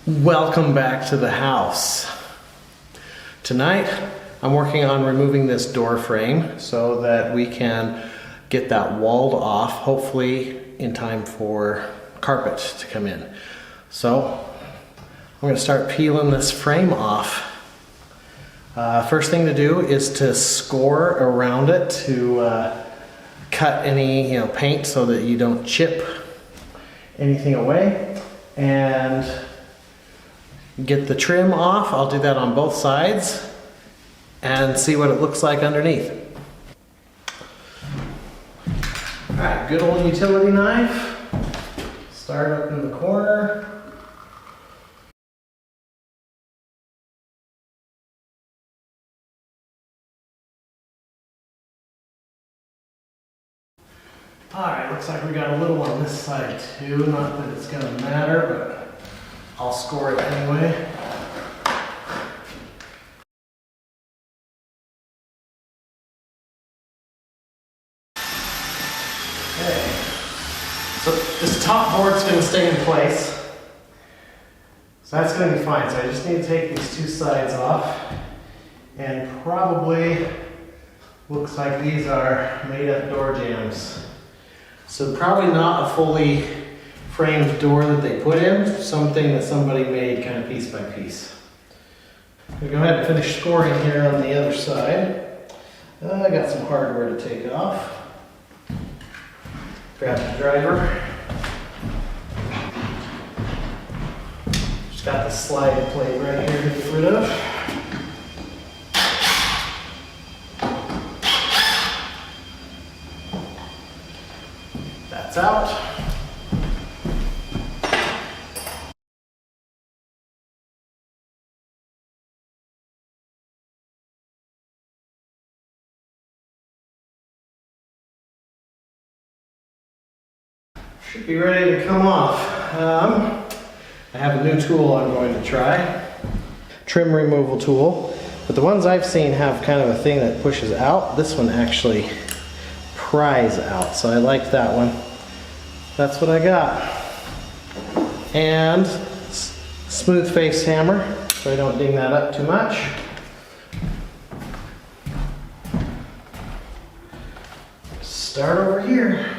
Welcome back to the house. Tonight, I'm working on removing this door frame so that we can get that walled off, hopefully in time for carpet to come in. So, I'm going to start peeling this frame off. First thing to do is to score around it to cut any paint so that you don't chip anything away, and get the trim off. I'll do that on both sides and see what it looks like underneath. Alright, good old utility knife. Start up in the corner. Alright, looks like we got a little on this side too. Not that it's gonna matter, but I'll score it anyway. Okay. So this top board's going to stay in place. So that's going to be fine. So I just need to take these two sides off. And probably looks like these are made up door jambs. So probably not a fully framed door that they put in, something that somebody made kind of piece by piece. I'm going to go ahead and finish scoring here on the other side. I got some hardware to take off. Grab the driver. Just got the slide plate right here to get rid of. That's out. Should be ready to come off. I have a new tool I'm going to try. Trim removal tool. But the ones I've seen have kind of a thing that pushes out. This one actually pries out, so I like that one. That's what I got. And smooth face hammer, so I don't ding that up too much. Start over here.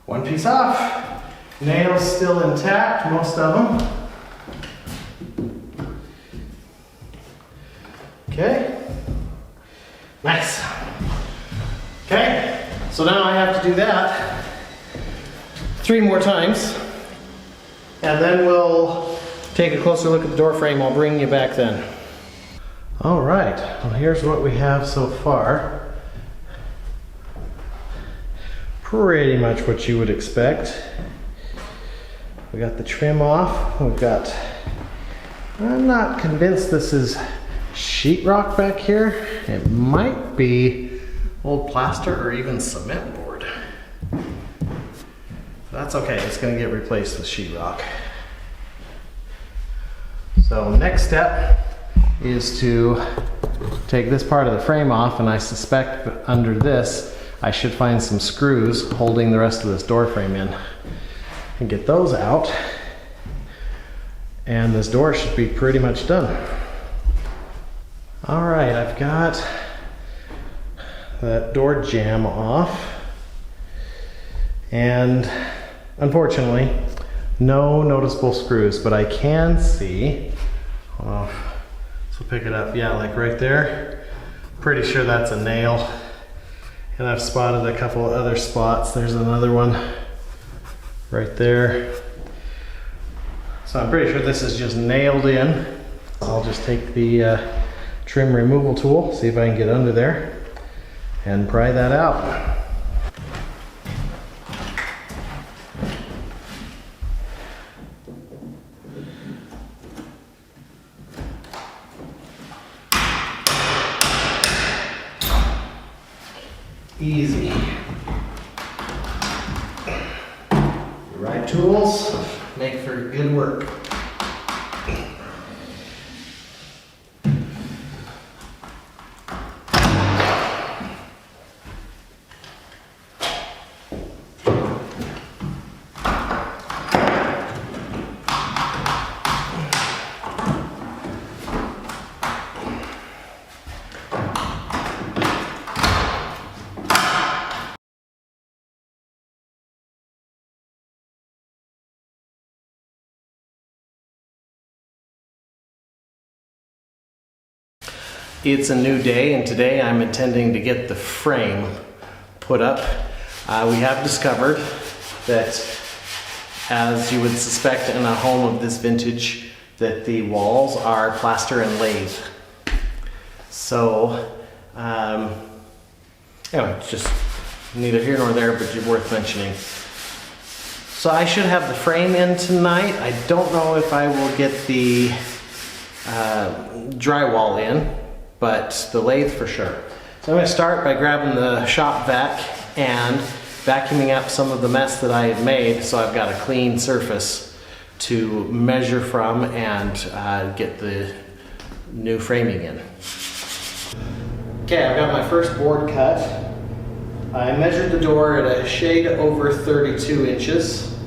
One piece off. Nails still intact, most of them. Okay. Nice. Okay, so now I have to do that 3 more times. And then we'll take a closer look at the door frame. I'll bring you back then. All right, well here's what we have so far. Pretty much what you would expect. We got the trim off. We've got, I'm not convinced this is sheetrock back here. It might be old plaster or even cement board. That's okay, it's gonna get replaced with sheetrock. So next step is to take this part of the frame off, and I suspect under this I should find some screws holding the rest of this door frame in, and get those out, and this door should be pretty much done. All right, I've got that door jamb off, and unfortunately no noticeable screws, but I can see, so pick it up, yeah, like right there. Pretty sure that's a nail. And I've spotted a couple of other spots. There's another one right there. So I'm pretty sure this is just nailed in. I'll just take the trim removal tool, see if I can get under there, and pry that out. easy. The right tools make for good work. It's a new day, and today I'm intending to get the frame put up. We have discovered that, as you would suspect in a home of this vintage, that the walls are plaster and lathe. So, anyway, it's just neither here nor there, but worth mentioning. So I should have the frame in tonight. I don't know if I will get the drywall in, but the lathe for sure. So I'm going to start by grabbing the shop vac and vacuuming up some of the mess that I had made, so I've got a clean surface to measure from and get the new framing in. Okay, I've got my first board cut. I measured the door at a shade over 32 inches,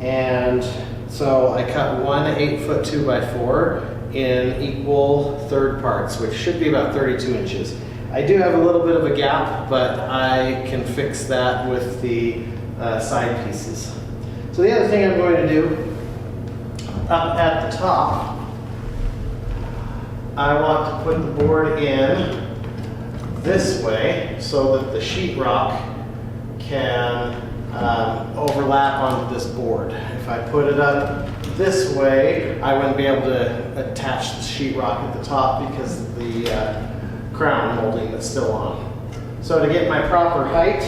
and so I cut one 8-foot 2x4 in equal third parts, which should be about 32 inches. I do have a little bit of a gap, but I can fix that with the side pieces. So the other thing I'm going to do, up at the top, I want to put the board in this way so that the sheetrock can overlap onto this board. If I put it up this way, I wouldn't be able to attach the sheetrock at the top because of the crown molding that's still on. So to get my proper height,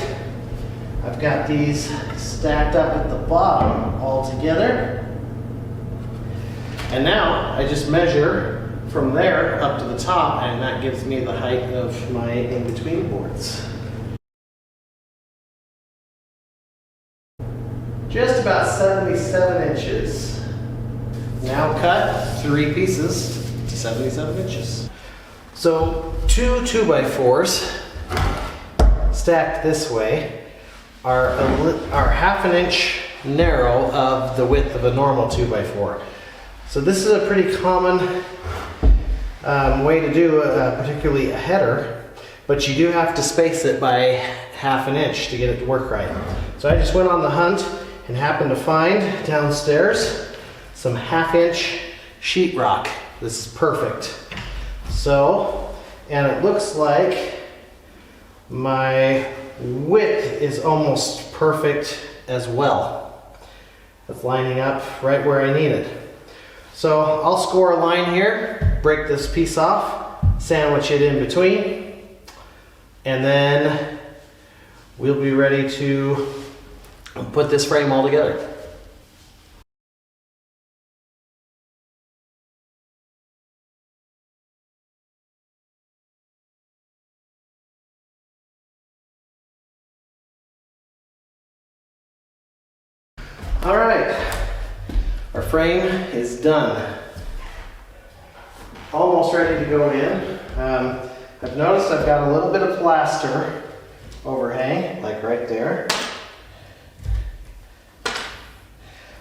I've got these stacked up at the bottom all together. And now I just measure from there up to the top, and that gives me the height of my in-between boards. Just about 77 inches. Now cut 3 pieces to 77 inches. So 2 2x4s stacked this way are half an inch narrow of the width of a normal 2x4. So this is a pretty common way to do particularly a header, but you do have to space it by half an inch to get it to work right. So I just went on the hunt and happened to find downstairs some 1/2 inch sheetrock. This is perfect. So, and it looks like my width is almost perfect as well. It's lining up right where I need it. So I'll score a line here, break this piece off, sandwich it in between, and then we'll be ready to put this frame all together. All right, our frame is done. Almost ready to go in. I've noticed I've got a little bit of plaster overhang, like right there.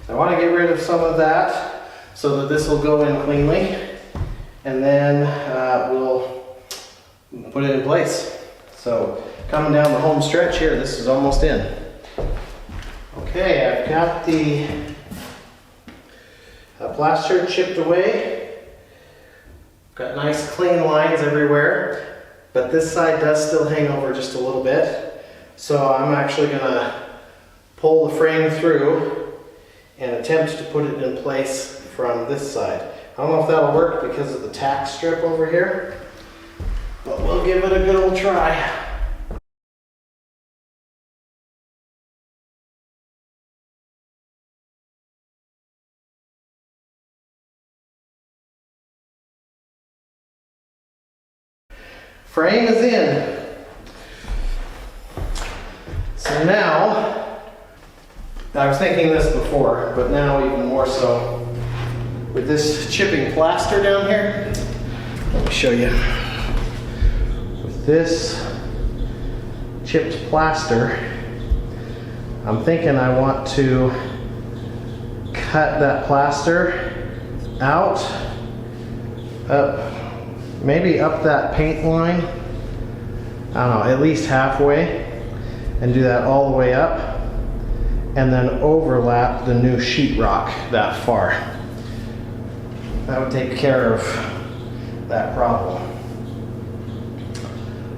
I want to get rid of some of that so that this will go in cleanly, and then we'll put it in place. So coming down the home stretch here, this is almost in. Okay, I've got the plaster chipped away. Got nice clean lines everywhere, but this side does still hang over just a little bit. So I'm actually gonna pull the frame through and attempt to put it in place from this side. I don't know if that'll work because of the tack strip over here, but we'll give it a good old try. Frame is in. so now, I was thinking this before, but now even more so, with this chipping plaster down here, let me show you. With this chipped plaster, I'm thinking I want to cut that plaster out, maybe up that paint line, I don't know, at least halfway, and do that all the way up, and then overlap the new sheetrock that far. That would take care of that problem.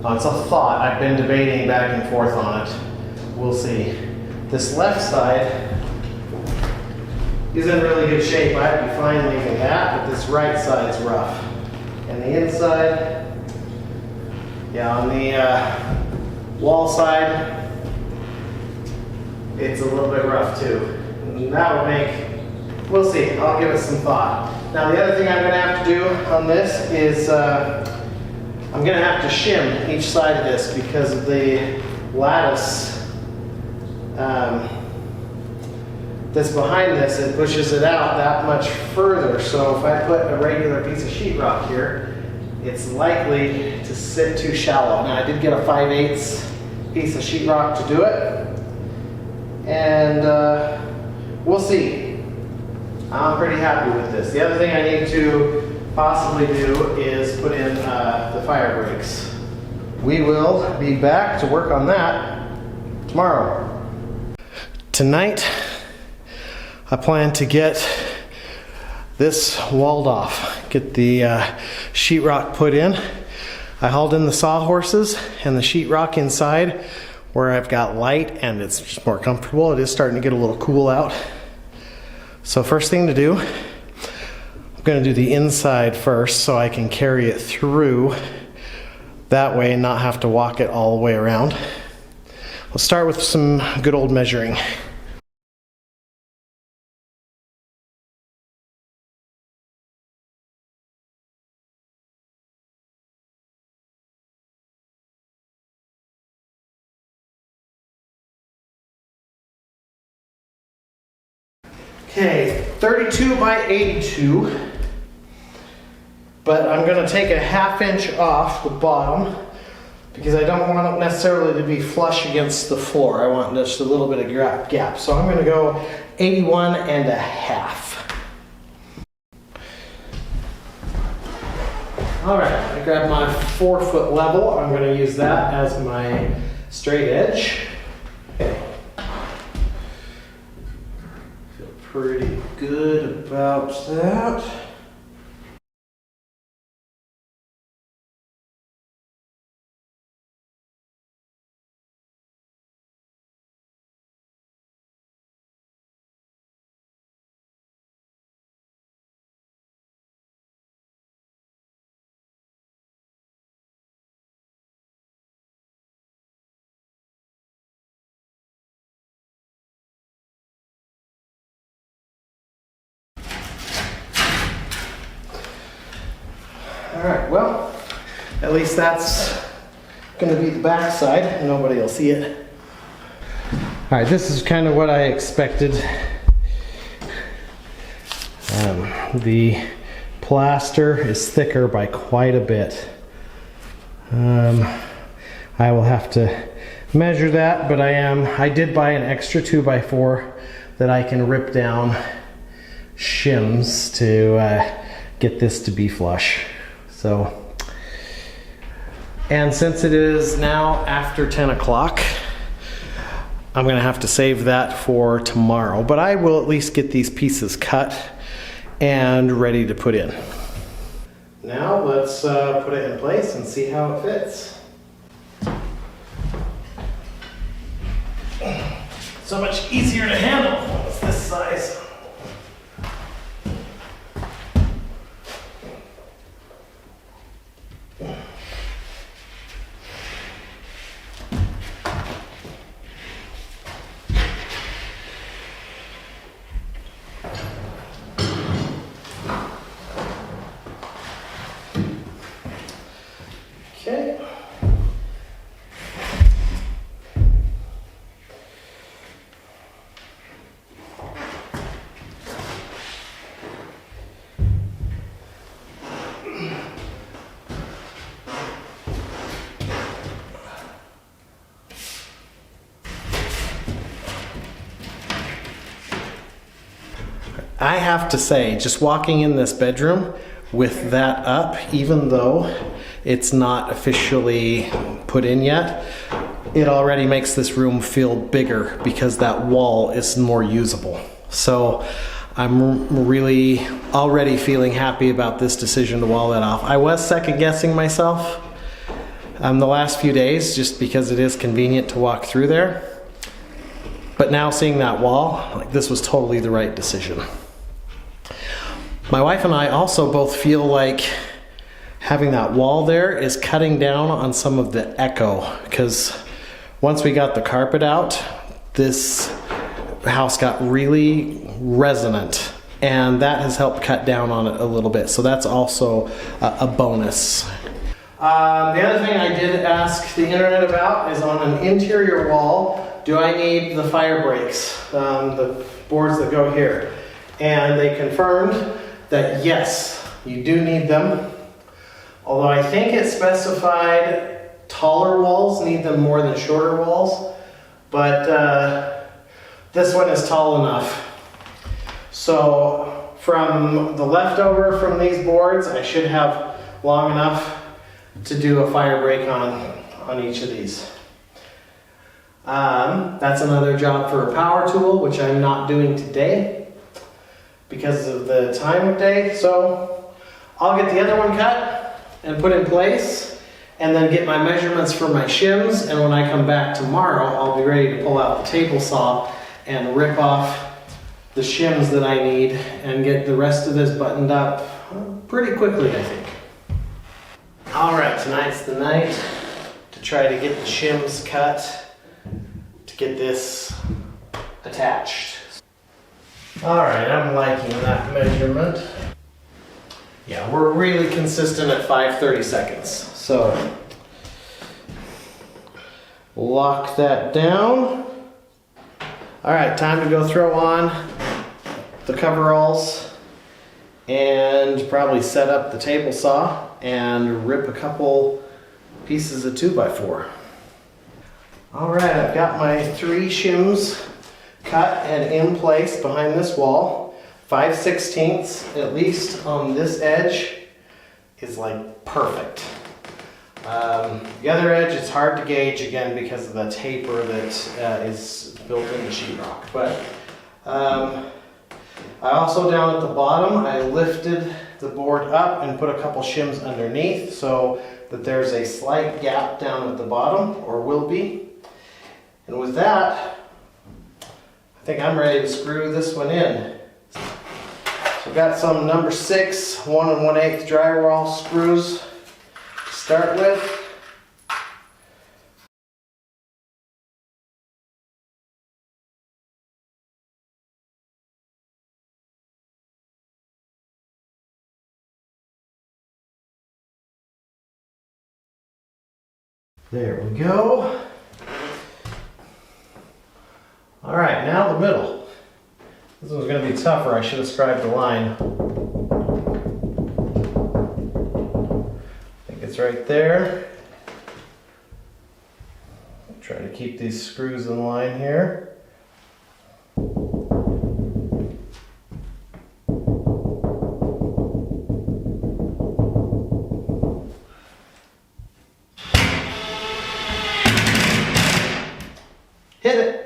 It's a thought. I've been debating back and forth on it. We'll see. This left side is in really good shape. I'd be fine leaving that, but this right side's rough. And the inside, yeah, on the wall side, it's a little bit rough too. And that would make, we'll see. I'll give it some thought. Now the other thing I'm going to have to do on this is I'm going to have to shim each side of this because of the lattice that's behind this. It pushes it out that much further. So if I put a regular piece of sheetrock here, it's likely to sit too shallow. Now I did get a 5/8 piece of sheetrock to do it, and we'll see. I'm pretty happy with this. The other thing I need to possibly do is put in the fire brakes. We will be back to work on that tomorrow. Tonight, I plan to get this walled off, get the sheetrock put in. I hauled in the sawhorses and the sheetrock inside where I've got light and it's just more comfortable. It is starting to get a little cool out. So first thing to do, I'm going to do the inside first so I can carry it through that way and not have to walk it all the way around. We'll start with some good old measuring. Okay, 32 by 82, but I'm going to take a 1/2 inch off the bottom because I don't want it necessarily to be flush against the floor. I want just a little bit of gap. So I'm going to go 81 1/2. All right, I grabbed my 4-foot level. I'm going to use that as my straight edge. Okay. Pretty good about that. All right, well, at least that's going to be the back side. Nobody will see it. All right, this is kind of what I expected. The plaster is thicker by quite a bit. I will have to measure that, but I did buy an extra 2x4 that I can rip down shims to get this to be flush. So, and since it is now after 10 o'clock, I'm gonna have to save that for tomorrow, but I will at least get these pieces cut and ready to put in. Now let's put it in place and see how it fits. So much easier to handle when it's this size. Okay. I have to say, just walking in this bedroom with that up, even though it's not officially put in yet, it already makes this room feel bigger because that wall is more usable. So I'm really already feeling happy about this decision to wall that off. I was second guessing myself the last few days just because it is convenient to walk through there. But now seeing that wall, like, this was totally the right decision. My wife and I also both feel like having that wall there is cutting down on some of the echo, because once we got the carpet out, this house got really resonant, and that has helped cut down on it a little bit. So that's also a bonus. The other thing I did ask the internet about is on an interior wall, do I need the fire breaks, the boards that go here? And they confirmed that yes, you do need them. Although I think it specified taller walls need them more than shorter walls, but this one is tall enough. So from the leftover from these boards, I should have long enough to do a fire break on each of these. That's another job for a power tool, which I'm not doing today because of the time of day. So I'll get the other one cut and put in place, and then get my measurements for my shims, and when I come back tomorrow, I'll be ready to pull out the table saw and rip off the shims that I need and get the rest of this buttoned up pretty quickly, I think. All right, tonight's the night to try to get the shims cut to get this attached. All right, I'm liking that measurement. Yeah, we're really consistent at 5:30 seconds. So lock that down. All right, time to go throw on the coveralls and probably set up the table saw and rip a couple pieces of 2x4. All right, I've got my 3 shims cut and in place behind this wall. 5/16 at least on this edge is like perfect. The other edge is hard to gauge again because of the taper that is built into sheetrock. But I also, down at the bottom, I lifted the board up and put a couple shims underneath so that there's a slight gap down at the bottom, or will be. And with that, I think I'm ready to screw this one in. So I've got some number 6 1 1/8 drywall screws to start with. There we go. All right, now the middle. This one's going to be tougher. I should have scribed the line. I think it's right there. Try to keep these screws in line here. Hit it.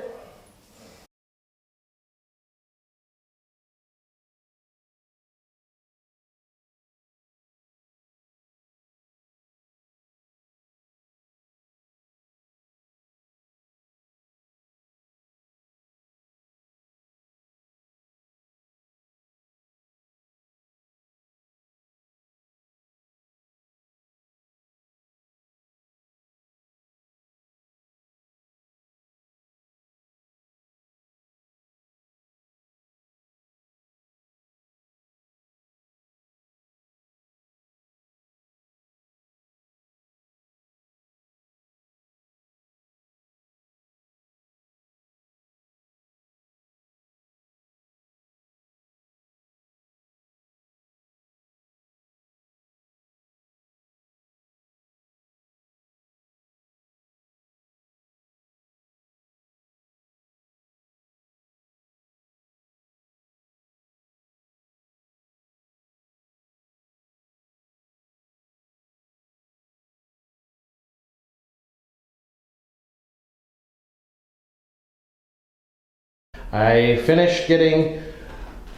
I finished getting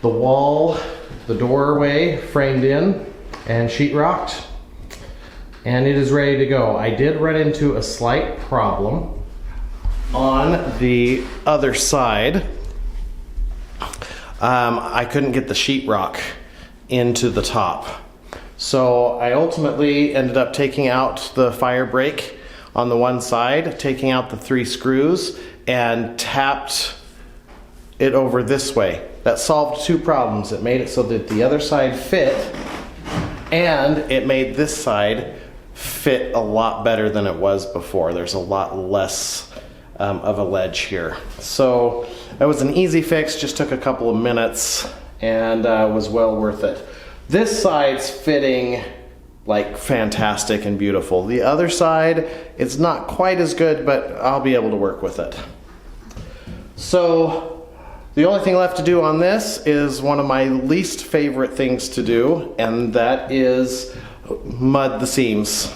the wall, the doorway framed in and sheetrocked, and it is ready to go. I did run into a slight problem on the other side. I couldn't get the sheetrock into the top. So I ultimately ended up taking out the fire brake on the one side, taking out the 3 screws, and tapped it over this way. That solved 2 problems. It made it so that the other side fit, and it made this side fit a lot better than it was before. There's a lot less of a ledge here. So that was an easy fix, just took a couple of minutes, and was well worth it. This side's fitting like fantastic and beautiful. The other side, it's not quite as good, but I'll be able to work with it. So the only thing left to do on this is one of my least favorite things to do, and that is mud the seams.